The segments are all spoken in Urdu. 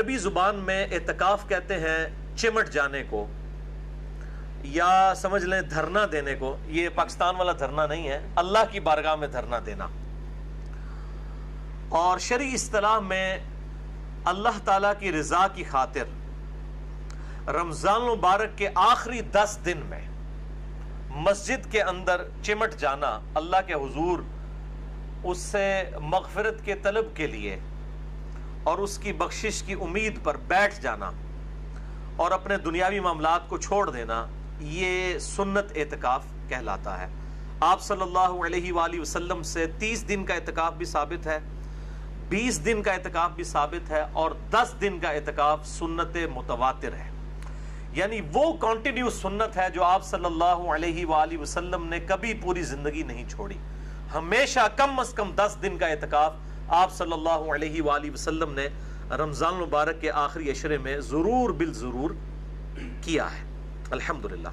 عربی زبان میں اعتکاف کہتے ہیں چمٹ جانے کو، یا سمجھ لیں دھرنا دینے کو. یہ پاکستان والا دھرنا نہیں ہے، اللہ کی بارگاہ میں دھرنا دینا. اور شرعی اصطلاح میں اللہ تعالیٰ کی رضا کی خاطر رمضان المبارک کے آخری 10 دن میں مسجد کے اندر چمٹ جانا، اللہ کے حضور اس سے مغفرت کے طلب کے لیے اور اس کی بخشش کی امید پر بیٹھ جانا اور اپنے دنیاوی معاملات کو چھوڑ دینا، یہ سنت اعتکاف کہلاتا ہے. آپ صلی اللہ علیہ وآلہ وسلم سے 30 دن کا اعتکاف بھی ثابت ہے، 20 دن کا اعتکاف بھی ثابت ہے، اور 10 دن کا اعتکاف سنت متواتر ہے. یعنی وہ کنٹینیو سنت ہے جو آپ صلی اللہ علیہ وآلہ وسلم نے کبھی پوری زندگی نہیں چھوڑی. ہمیشہ کم از کم 10 دن کا اعتکاف آپ صلی اللہ علیہ وآلہ وسلم نے رمضان المبارک کے آخری عشرے میں ضرور بالضرور کیا ہے. الحمدللہ.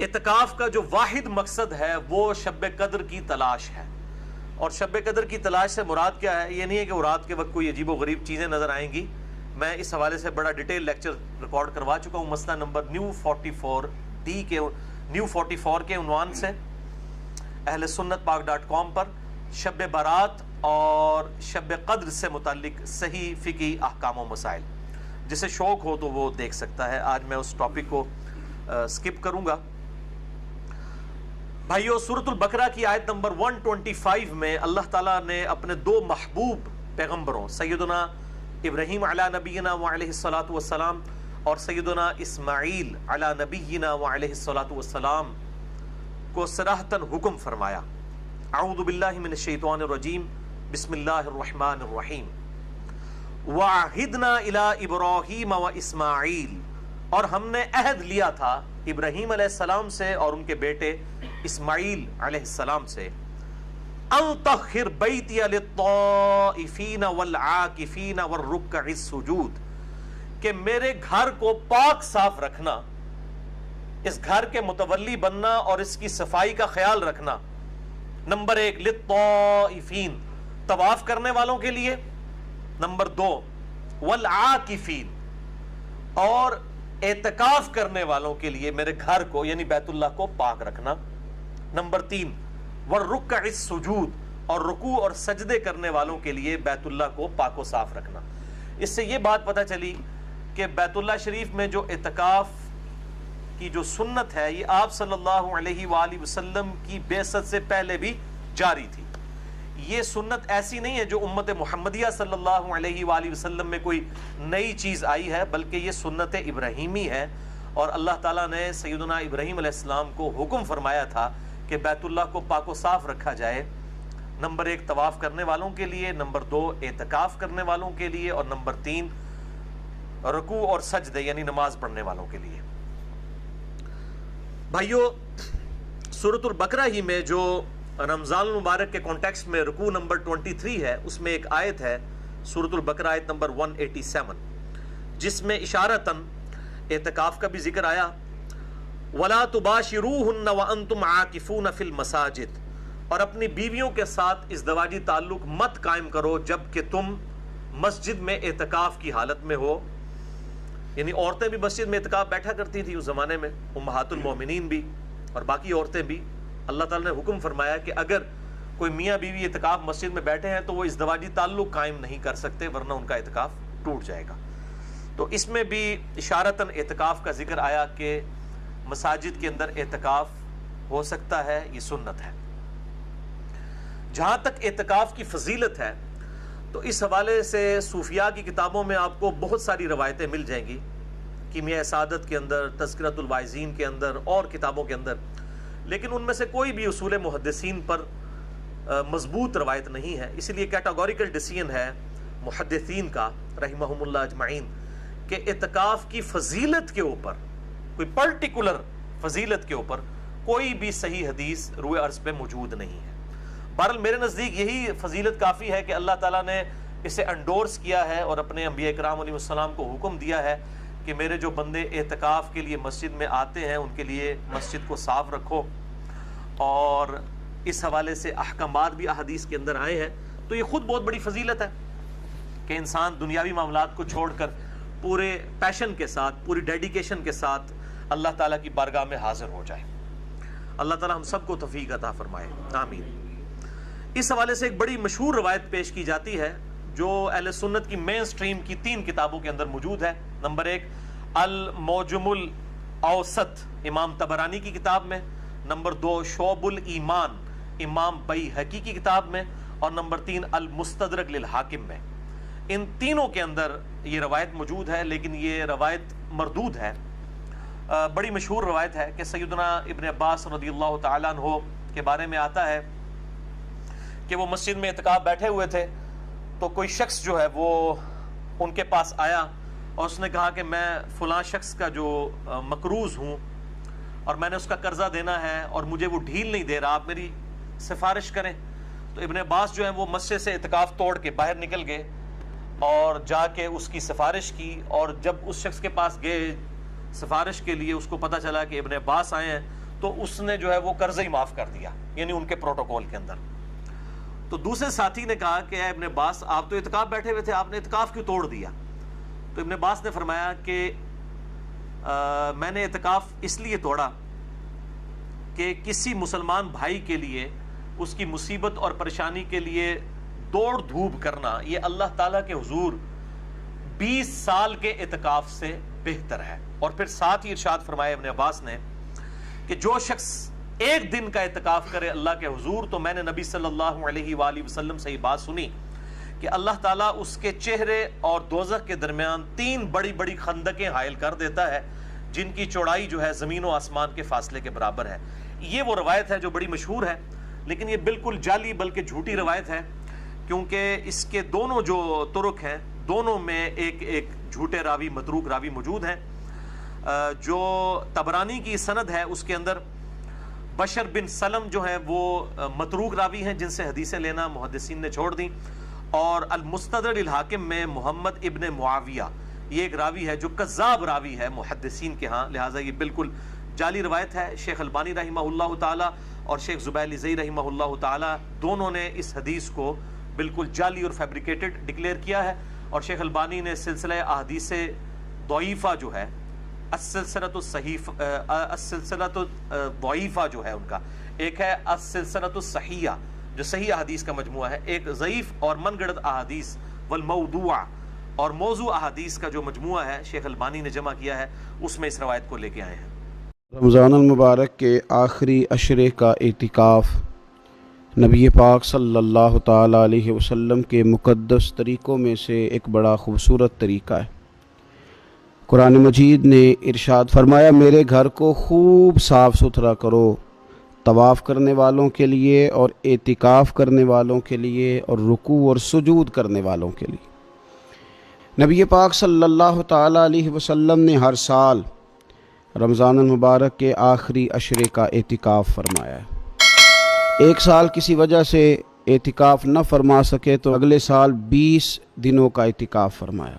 اعتکاف کا جو واحد مقصد ہے وہ شب قدر کی تلاش ہے. اور شب قدر کی تلاش سے مراد کیا ہے؟ یہ نہیں ہے کہ وہ رات کے وقت کوئی عجیب و غریب چیزیں نظر آئیں گی. میں اس حوالے سے بڑا ڈیٹیل لیکچر ریکارڈ کروا چکا ہوں، مسئلہ نمبر نیو 44 کے عنوان سے اہل سنت پاک.com پر شب برات اور شب قدر سے متعلق صحیح فقہی احکام و مسائل. جسے شوق ہو تو وہ دیکھ سکتا ہے. آج میں اس ٹاپک کو سکپ کروں گا. بھائیو، سورۃ البقرہ کی آیت نمبر 125 میں اللہ تعالیٰ نے اپنے 2 محبوب پیغمبروں سیدنا ابراہیم علی نبینا وعلیہ الصلاۃ والسلام اور سیدنا اسماعیل علی نبینا وعلیہ الصلاۃ والسلام کو صراحتاً حکم فرمایا. اعوذ باللہ من الشیطان الرجیم، بسم اللہ الرحمن الرحیم. وَعَهِدْنَا إِلَىٰ إِبْرَاهِيمَ وَإِسْمَاعِيلَ، اور ہم نے عہد لیا تھا ابراہیم علیہ السلام سے اور ان کے بیٹے اسماعیل علیہ السلام سے، أَن طَهِّرْ بَيْتِيَ لِلطَّائِفِينَ وَالْعَاكِفِينَ وَالرُّكَّعِ السُّجُودِ، کہ میرے گھر کو پاک صاف رکھنا، اس گھر کے متولی بننا اور اس کی صفائی کا خیال رکھنا. نمبر 1 للطائفین، طواف کرنے والوں کے لیے. نمبر 2 والعاکفین، اور اعتکاف کرنے والوں کے لیے میرے گھر کو یعنی بیت اللہ کو پاک رکھنا. نمبر 3 والرکع السجود، اور رکوع اور سجدے کرنے والوں کے لیے بیت اللہ کو پاک و صاف رکھنا. اس سے یہ بات پتہ چلی کہ بیت اللہ شریف میں جو اعتکاف کی جو سنت ہے یہ آپ صلی اللہ علیہ وآلہ وسلم کی بعثت سے پہلے بھی جاری تھی. یہ سنت ایسی نہیں ہے جو امت محمدیہ صلی اللہ علیہ وآلہ وسلم میں کوئی نئی چیز آئی ہے، بلکہ یہ سنت ابراہیمی ہے. اور اللہ تعالیٰ نے سیدنا ابراہیم علیہ السلام کو حکم فرمایا تھا کہ بیت اللہ کو پاک و صاف رکھا جائے. نمبر 1 طواف کرنے والوں کے لیے، نمبر 2 اعتکاف کرنے والوں کے لیے، اور نمبر 3 رکوع اور سجدے یعنی نماز پڑھنے والوں کے لیے. بھائیو، سورۃ البقرہ ہی میں جو رمضان المبارک کے کانٹیکسٹ میں رکوع نمبر 23 ہے، اس میں ایک آیت ہے سورۃ البقرہ آیت نمبر 187 جس میں اشارتاً اعتکاف کا بھی ذکر آیا. وَلَا تُبَاشِرُوهُنَّ وَأَنْتُمْ عَاكِفُونَ فِي الْمَسَاجِدِ، اور اپنی بیویوں کے ساتھ ازدواجی تعلق مت قائم کرو جب کہ تم مسجد میں اعتکاف کی حالت میں ہو. یعنی عورتیں بھی مسجد میں اعتکاف بیٹھا کرتی تھی اس زمانے میں، امہات المومنین بھی اور باقی عورتیں بھی. اللہ تعالیٰ نے حکم فرمایا کہ اگر کوئی میاں بیوی اعتکاف مسجد میں بیٹھے ہیں تو وہ ازدواجی تعلق قائم نہیں کر سکتے ورنہ ان کا اعتکاف ٹوٹ جائے گا. تو اس میں بھی اشارتاً اعتکاف کا ذکر آیا کہ مساجد کے اندر اعتکاف ہو سکتا ہے، یہ سنت ہے. جہاں تک اعتکاف کی فضیلت ہے تو اس حوالے سے صوفیاء کی کتابوں میں آپ کو بہت ساری روایتیں مل جائیں گی، کیمیاء سعادت کے اندر، تذکرۃ الواعظین کے اندر اور کتابوں کے اندر. لیکن ان میں سے کوئی بھی اصول محدثین پر مضبوط روایت نہیں ہے. اسی لیے کیٹاگوریکل ڈیسیژن ہے محدثین کا رحمہم اللہ اجمعین کہ اعتکاف کی فضیلت کے اوپر، کوئی پرٹیکولر فضیلت کے اوپر کوئی بھی صحیح حدیث روئے عرض پہ موجود نہیں ہے. بہرحال میرے نزدیک یہی فضیلت کافی ہے کہ اللہ تعالیٰ نے اسے انڈورس کیا ہے اور اپنے انبیاء کرام علیہ السلام کو حکم دیا ہے کہ میرے جو بندے اعتکاف کے لیے مسجد میں آتے ہیں ان کے لیے مسجد کو صاف رکھو. اور اس حوالے سے احکامات بھی احادیث کے اندر آئے ہیں، تو یہ خود بہت بڑی فضیلت ہے. کہ انسان دنیاوی معاملات کو چھوڑ کر پورے پیشن کے ساتھ، پوری ڈیڈیکیشن کے ساتھ اللہ تعالیٰ کی بارگاہ میں حاضر ہو جائے۔ اللہ تعالیٰ ہم سب کو توفیق عطا فرمائے، آمین۔ اس حوالے سے ایک بڑی مشہور روایت پیش کی جاتی ہے جو اہل سنت کی مین سٹریم کی 3 کتابوں کے اندر موجود ہے۔ نمبر 1 المعجم الاوسط امام طبرانی کی کتاب میں، نمبر 2 شعب الایمان امام بیہقی کی کتاب میں، اور نمبر 3 المستدرک للحاکم میں۔ ان تینوں کے اندر یہ روایت موجود ہے، لیکن یہ روایت مردود ہے۔ بڑی مشہور روایت ہے کہ سیدنا ابن عباس رضی اللہ تعالیٰ عنہ کے بارے میں آتا ہے کہ وہ مسجد میں اعتکاف بیٹھے ہوئے تھے، تو کوئی شخص جو ہے وہ ان کے پاس آیا اور اس نے کہا کہ میں فلاں شخص کا جو مقروض ہوں اور میں نے اس کا قرضہ دینا ہے اور مجھے وہ ڈھیل نہیں دے رہا، آپ میری سفارش کریں۔ تو ابن عباس جو ہے وہ مسجد سے اعتکاف توڑ کے باہر نکل گئے اور جا کے اس کی سفارش کی، اور جب اس شخص کے پاس گئے سفارش کے لیے، اس کو پتہ چلا کہ ابن عباس آئے ہیں، تو اس نے جو ہے وہ قرضہ ہی معاف کر دیا، یعنی ان کے پروٹوکول کے اندر۔ تو دوسرے ساتھی نے کہا کہ اے ابن عباس، آپ تو اعتکاف بیٹھے ہوئے تھے، آپ نے اعتکاف کیوں توڑ دیا؟ تو ابن عباس نے فرمایا کہ میں نے اعتکاف اس لیے توڑا کہ کسی مسلمان بھائی کے لیے اس کی مصیبت اور پریشانی کے لیے دوڑ دھوپ کرنا یہ اللہ تعالیٰ کے حضور 20 سال کے اعتکاف سے بہتر ہے۔ اور پھر ساتھ ہی ارشاد فرمایا ابن عباس نے کہ جو شخص ایک دن کا اعتکاف کرے اللہ کے حضور، تو میں نے نبی صلی اللہ علیہ وآلہ وسلم سے یہ بات سنی کہ اللہ تعالیٰ اس کے چہرے اور دوزخ کے درمیان 3 بڑی بڑی خندقیں حائل کر دیتا ہے، جن کی چوڑائی جو ہے زمین و آسمان کے فاصلے کے برابر ہے۔ یہ وہ روایت ہے جو بڑی مشہور ہے، لیکن یہ بالکل جعلی بلکہ جھوٹی روایت ہے، کیونکہ اس کے دونوں جو طرق ہیں، دونوں میں ایک جھوٹے راوی، متروک راوی موجود ہیں۔ جو طبرانی کی سند ہے اس کے اندر بشر بن سلم جو ہیں وہ متروک راوی ہیں، جن سے حدیثیں لینا محدثین نے چھوڑ دیں، اور المستدرک للحاکم میں محمد ابن معاویہ یہ ایک راوی ہے جو کذاب راوی ہے محدثین کے ہاں، لہٰذا یہ بالکل جعلی روایت ہے۔ شیخ البانی رحمہ اللہ تعالی اور شیخ زبیل زئی رحمہ اللہ تعالی دونوں نے اس حدیث کو بالکل جعلی اور فیبریکیٹڈ ڈکلیئر کیا ہے، اور شیخ البانی نے سلسلہ احادیث ضعیفہ جو ہے، السلسلۃ الضعیفہ جو ہے ان کا، ایک ہے السلسلۃ الصحیحہ جو صحیح احادیث کا مجموعہ ہے، ایک ضعیف اور من گڑت احادیث والموضوع اور موضوع احادیث کا جو مجموعہ ہے شیخ البانی نے جمع کیا ہے، اس میں اس روایت کو لے کے آئے ہیں۔ رمضان المبارک کے آخری عشرے کا اعتکاف نبی پاک صلی اللہ تعالیٰ علیہ وسلم کے مقدس طریقوں میں سے ایک بڑا خوبصورت طریقہ ہے۔ قرآن مجید نے ارشاد فرمایا، میرے گھر کو خوب صاف ستھرا کرو، طواف کرنے والوں کے لیے اور اعتکاف کرنے والوں کے لیے اور رکوع اور سجود کرنے والوں کے لیے۔ نبی پاک صلی اللہ تعالیٰ علیہ وسلم نے ہر سال رمضان المبارک کے آخری عشرے کا اعتکاف فرمایا ہے۔ ایک سال کسی وجہ سے اعتکاف نہ فرما سکے تو اگلے سال 20 دنوں کا اعتکاف فرمایا۔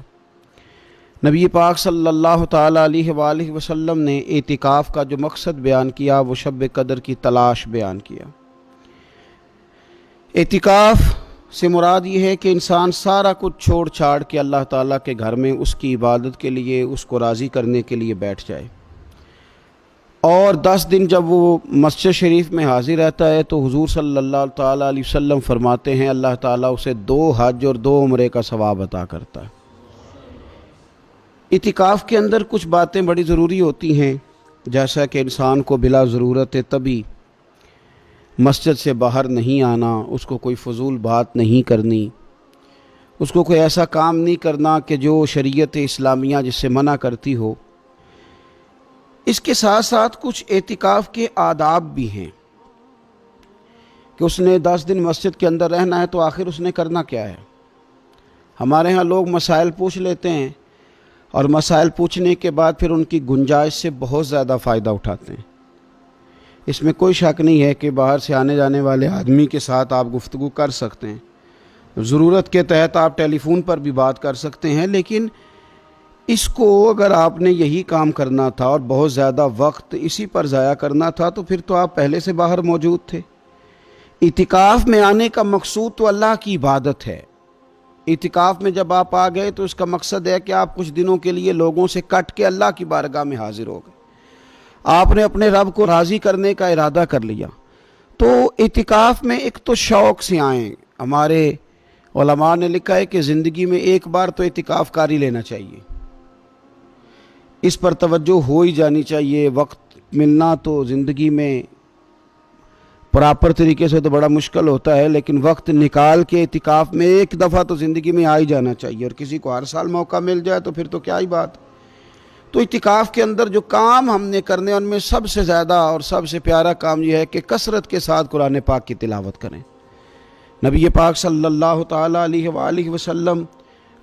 نبی پاک صلی اللہ تعالیٰ علیہ وآلہ وسلم نے اعتکاف کا جو مقصد بیان کیا وہ شب قدر کی تلاش بیان کیا۔ اعتکاف سے مراد یہ ہے کہ انسان سارا کچھ چھوڑ چھاڑ کے اللہ تعالیٰ کے گھر میں اس کی عبادت کے لیے، اس کو راضی کرنے کے لیے بیٹھ جائے، اور 10 دن جب وہ مسجد شریف میں حاضر رہتا ہے تو حضور صلی اللہ تعالیٰ علیہ وسلم فرماتے ہیں اللہ تعالیٰ اسے 2 حج اور 2 عمرے کا ثواب عطا کرتا ہے۔ اعتکاف کے اندر کچھ باتیں بڑی ضروری ہوتی ہیں، جیسا کہ انسان کو بلا ضرورت طبی مسجد سے باہر نہیں آنا، اس کو کوئی فضول بات نہیں کرنی، اس کو کوئی ایسا کام نہیں کرنا کہ جو شریعت اسلامیہ جس سے منع کرتی ہو۔ اس کے ساتھ ساتھ کچھ اعتکاف کے آداب بھی ہیں کہ اس نے 10 دن مسجد کے اندر رہنا ہے تو آخر اس نے کرنا کیا ہے۔ ہمارے ہاں لوگ مسائل پوچھ لیتے ہیں اور مسائل پوچھنے کے بعد پھر ان کی گنجائش سے بہت زیادہ فائدہ اٹھاتے ہیں۔ اس میں کوئی شک نہیں ہے کہ باہر سے آنے جانے والے آدمی کے ساتھ آپ گفتگو کر سکتے ہیں، ضرورت کے تحت آپ ٹیلی فون پر بھی بات کر سکتے ہیں، لیکن اس کو اگر آپ نے یہی کام کرنا تھا اور بہت زیادہ وقت اسی پر ضائع کرنا تھا تو پھر تو آپ پہلے سے باہر موجود تھے۔ اعتکاف میں آنے کا مقصود تو اللہ کی عبادت ہے، اعتکاف میں جب آپ آ گئے تو اس کا مقصد ہے کہ آپ کچھ دنوں کے لیے لوگوں سے کٹ کے اللہ کی بارگاہ میں حاضر ہو گئے، آپ نے اپنے رب کو راضی کرنے کا ارادہ کر لیا۔ تو اعتکاف میں ایک تو شوق سے آئیں۔ ہمارے علماء نے لکھا ہے کہ زندگی میں ایک بار تو اعتکاف کاری لینا چاہیے، اس پر توجہ ہو ہی جانی چاہیے۔ وقت ملنا تو زندگی میں پراپر طریقے سے تو بڑا مشکل ہوتا ہے، لیکن وقت نکال کے اعتکاف میں ایک دفعہ تو زندگی میں آ ہی جانا چاہیے، اور کسی کو ہر سال موقع مل جائے تو پھر تو کیا ہی بات۔ تو اعتکاف کے اندر جو کام ہم نے کرنے ان میں سب سے زیادہ اور سب سے پیارا کام یہ ہے کہ کثرت کے ساتھ قرآن پاک کی تلاوت کریں۔ نبی پاک صلی اللہ تعالیٰ علیہ وآلہ وسلم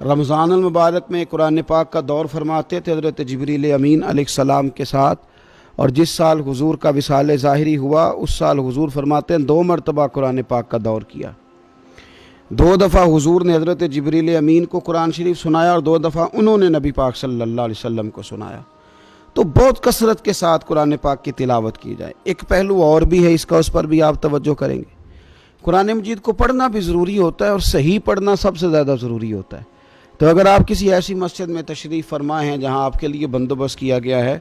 رمضان المبارک میں قرآن پاک کا دور فرماتے تھے حضرت جبریل امین علیہ السلام کے ساتھ، اور جس سال حضور کا وصال ظاہری ہوا اس سال حضور فرماتے ہیں 2 مرتبہ قرآن پاک کا دور کیا۔ 2 دفعہ حضور نے حضرت جبریل امین کو قرآن شریف سنایا، اور 2 دفعہ انہوں نے نبی پاک صلی اللہ علیہ وسلم کو سنایا۔ تو بہت کثرت کے ساتھ قرآن پاک کی تلاوت کی جائے۔ ایک پہلو اور بھی ہے اس کا، اس پر بھی آپ توجہ کریں گے۔ قرآن مجید کو پڑھنا بھی ضروری ہوتا ہے، اور صحیح پڑھنا سب سے زیادہ ضروری ہوتا ہے۔ تو اگر آپ کسی ایسی مسجد میں تشریف فرما ہیں جہاں آپ کے لیے بندوبست کیا گیا ہے،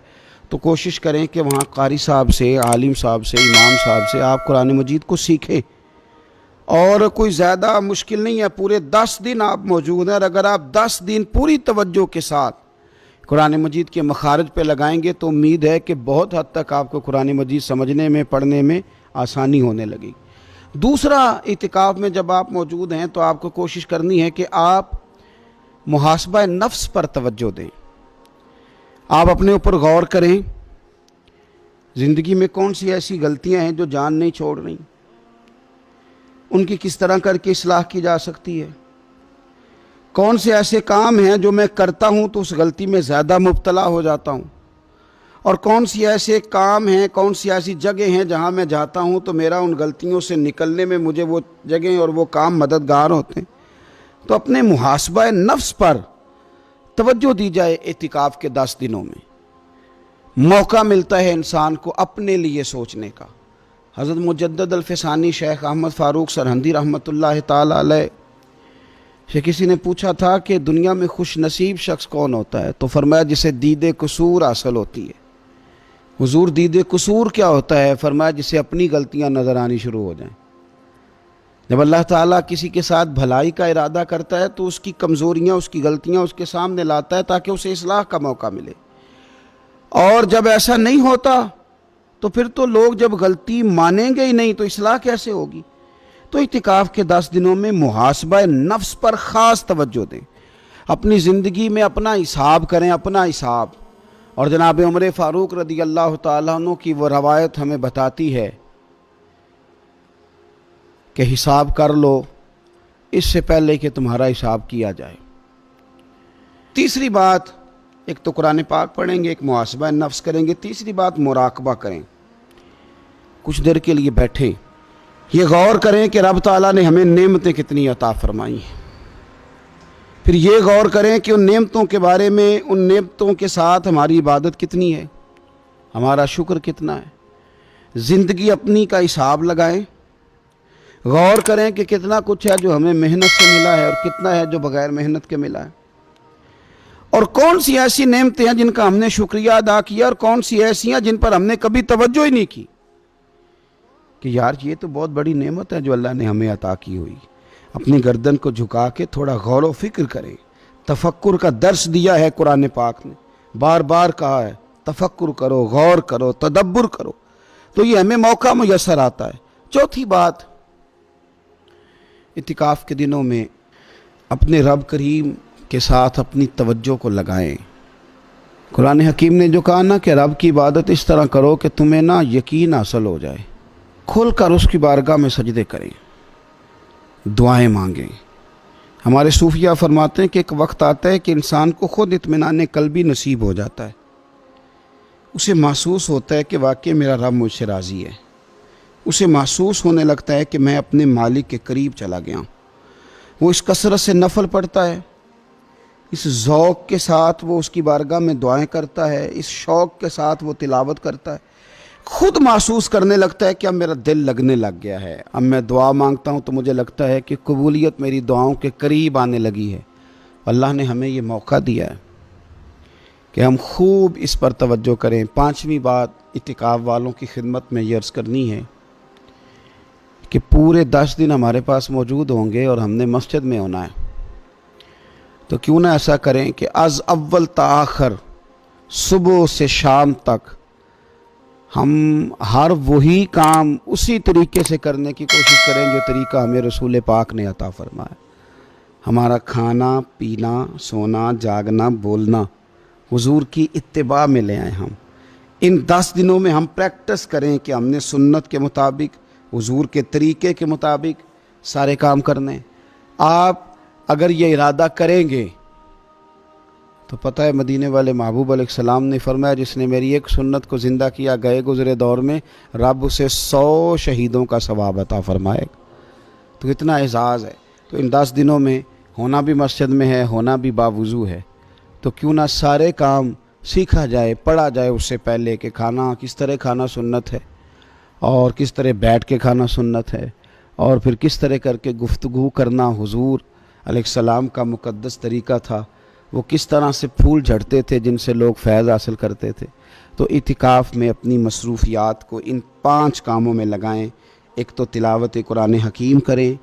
تو کوشش کریں کہ وہاں قاری صاحب سے، عالم صاحب سے، امام صاحب سے آپ قرآن مجید کو سیکھیں۔ اور کوئی زیادہ مشکل نہیں ہے، پورے 10 دن آپ موجود ہیں، اور اگر آپ 10 دن پوری توجہ کے ساتھ قرآن مجید کے مخارج پہ لگائیں گے تو امید ہے کہ بہت حد تک آپ کو قرآن مجید سمجھنے میں، پڑھنے میں آسانی ہونے لگے گی۔ دوسرا، اعتکاف میں جب آپ موجود ہیں تو آپ کو کوشش کرنی ہے کہ آپ محاسبہ نفس پر توجہ دیں۔ آپ اپنے اوپر غور کریں، زندگی میں کون سی ایسی غلطیاں ہیں جو جان نہیں چھوڑ رہی، ان کی کس طرح کر کے اصلاح کی جا سکتی ہے۔ کون سے ایسے کام ہیں جو میں کرتا ہوں تو اس غلطی میں زیادہ مبتلا ہو جاتا ہوں، اور کون سی ایسے کام ہیں، کون سی ایسی جگہ ہیں جہاں میں جاتا ہوں تو میرا ان غلطیوں سے نکلنے میں مجھے وہ جگہیں اور وہ کام مددگار ہوتے ہیں۔ تو اپنے محاسبہ نفس پر توجہ دی جائے۔ اعتکاف کے 10 دنوں میں موقع ملتا ہے انسان کو اپنے لیے سوچنے کا۔ حضرت مجدد الفسانی شیخ احمد فاروق سرہندی رحمۃ اللہ تعالی علیہ سے کسی نے پوچھا تھا کہ دنیا میں خوش نصیب شخص کون ہوتا ہے، تو فرمایا جسے دید قصور حاصل ہوتی ہے۔ حضور دید قصور کیا ہوتا ہے؟ فرمایا جسے اپنی غلطیاں نظر آنی شروع ہو جائیں۔ جب اللہ تعالیٰ کسی کے ساتھ بھلائی کا ارادہ کرتا ہے تو اس کی کمزوریاں، اس کی غلطیاں اس کے سامنے لاتا ہے تاکہ اسے اصلاح کا موقع ملے، اور جب ایسا نہیں ہوتا تو پھر تو لوگ جب غلطی مانیں گے ہی نہیں تو اصلاح کیسے ہوگی۔ تو اعتکاف کے 10 دنوں میں محاسبہ نفس پر خاص توجہ دیں، اپنی زندگی میں اپنا حساب کریں، اپنا حساب۔ اور جناب عمر فاروق رضی اللہ تعالیٰ عنہ کی وہ روایت ہمیں بتاتی ہے کہ حساب کر لو اس سے پہلے کہ تمہارا حساب کیا جائے۔ تیسری بات، ایک تو قرآن پاک پڑھیں گے، ایک محاسبہ نفس کریں گے، تیسری بات مراقبہ کریں۔ کچھ دیر کے لیے بیٹھیں، یہ غور کریں کہ رب تعالیٰ نے ہمیں نعمتیں کتنی عطا فرمائی ہیں، پھر یہ غور کریں کہ ان نعمتوں کے بارے میں، ان نعمتوں کے ساتھ ہماری عبادت کتنی ہے، ہمارا شکر کتنا ہے۔ زندگی اپنی کا حساب لگائیں، غور کریں کہ کتنا کچھ ہے جو ہمیں محنت سے ملا ہے اور کتنا ہے جو بغیر محنت کے ملا ہے، اور کون سی ایسی نعمتیں ہیں جن کا ہم نے شکریہ ادا کیا، اور کون سی ایسی ہیں جن پر ہم نے کبھی توجہ ہی نہیں کی کہ یار یہ تو بہت بڑی نعمت ہے جو اللہ نے ہمیں عطا کی ہوئی۔ اپنی گردن کو جھکا کے تھوڑا غور و فکر کریں۔ تفکر کا درس دیا ہے قرآن پاک نے، بار بار کہا ہے تفکر کرو، غور کرو، تدبر کرو، تو یہ ہمیں موقع میسر آتا ہے۔ چوتھی بات، اعتکاف کے دنوں میں اپنے رب کریم کے ساتھ اپنی توجہ کو لگائیں۔ قرآن حکیم نے جو کہا نا کہ رب کی عبادت اس طرح کرو کہ تمہیں نا یقین حاصل ہو جائے، کھل کر اس کی بارگاہ میں سجدے کریں، دعائیں مانگیں۔ ہمارے صوفیہ فرماتے ہیں کہ ایک وقت آتا ہے کہ انسان کو خود اطمینان قلبی نصیب ہو جاتا ہے، اسے محسوس ہوتا ہے کہ واقعی میرا رب مجھ سے راضی ہے، اسے محسوس ہونے لگتا ہے کہ میں اپنے مالک کے قریب چلا گیا ہوں۔ وہ اس کثرت سے نفل پڑھتا ہے، اس ذوق کے ساتھ وہ اس کی بارگاہ میں دعائیں کرتا ہے، اس شوق کے ساتھ وہ تلاوت کرتا ہے، خود محسوس کرنے لگتا ہے کہ اب میرا دل لگنے لگ گیا ہے، اب میں دعا مانگتا ہوں تو مجھے لگتا ہے کہ قبولیت میری دعاؤں کے قریب آنے لگی ہے۔ اللہ نے ہمیں یہ موقع دیا ہے کہ ہم خوب اس پر توجہ کریں۔ پانچویں بات اعتکاف والوں کی خدمت میں یہ عرض کرنی ہے کہ پورے 10 دن ہمارے پاس موجود ہوں گے اور ہم نے مسجد میں ہونا ہے، تو کیوں نہ ایسا کریں کہ از اول تا آخر، صبح سے شام تک ہم ہر وہی کام اسی طریقے سے کرنے کی کوشش کریں جو طریقہ ہمیں رسول پاک نے عطا فرمایا۔ ہمارا کھانا پینا سونا جاگنا بولنا حضور کی اتباع میں لے آئیں۔ ہم ان 10 دنوں میں ہم پریکٹس کریں کہ ہم نے سنت کے مطابق حضور کے طریقے کے مطابق سارے کام کرنے۔ آپ اگر یہ ارادہ کریں گے تو پتہ ہے مدینے والے محبوب علیہ السلام نے فرمایا جس نے میری ایک سنت کو زندہ کیا گئے گزرے دور میں رب اسے 100 شہیدوں کا ثواب عطا فرمائے۔ تو اتنا اعزاز ہے۔ تو ان 10 دنوں میں ہونا بھی مسجد میں ہے، ہونا بھی باوضو ہے، تو کیوں نہ سارے کام سیکھا جائے، پڑھا جائے اس سے پہلے کہ کھانا کس طرح کھانا سنت ہے اور کس طرح بیٹھ کے کھانا سنت ہے، اور پھر کس طرح کر کے گفتگو کرنا حضور علیہ السلام کا مقدس طریقہ تھا، وہ کس طرح سے پھول جھڑتے تھے جن سے لوگ فیض حاصل کرتے تھے۔ تو اعتکاف میں اپنی مصروفیات کو ان 5 کاموں میں لگائیں۔ ایک تو تلاوت قرآن حکیم کریں،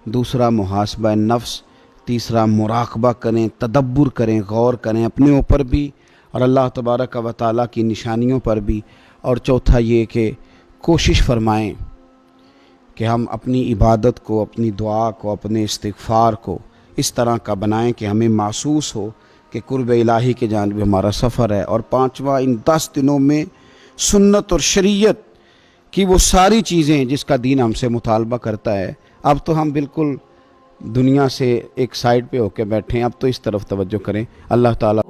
دوسرا محاسبہ نفس، تیسرا مراقبہ کریں، تدبر کریں، غور کریں اپنے اوپر بھی اور اللہ تبارک و تعالیٰ کی نشانیوں پر بھی، اور چوتھا یہ کہ کوشش فرمائیں کہ ہم اپنی عبادت کو، اپنی دعا کو، اپنے استغفار کو اس طرح کا بنائیں کہ ہمیں محسوس ہو کہ قرب الہی کے جانب ہمارا سفر ہے۔ اور پانچواں، ان 10 دنوں میں سنت اور شریعت کی وہ ساری چیزیں جس کا دین ہم سے مطالبہ کرتا ہے، اب تو ہم بالکل دنیا سے ایک سائڈ پہ ہو کے بیٹھیں، اب تو اس طرف توجہ کریں۔ اللہ تعالیٰ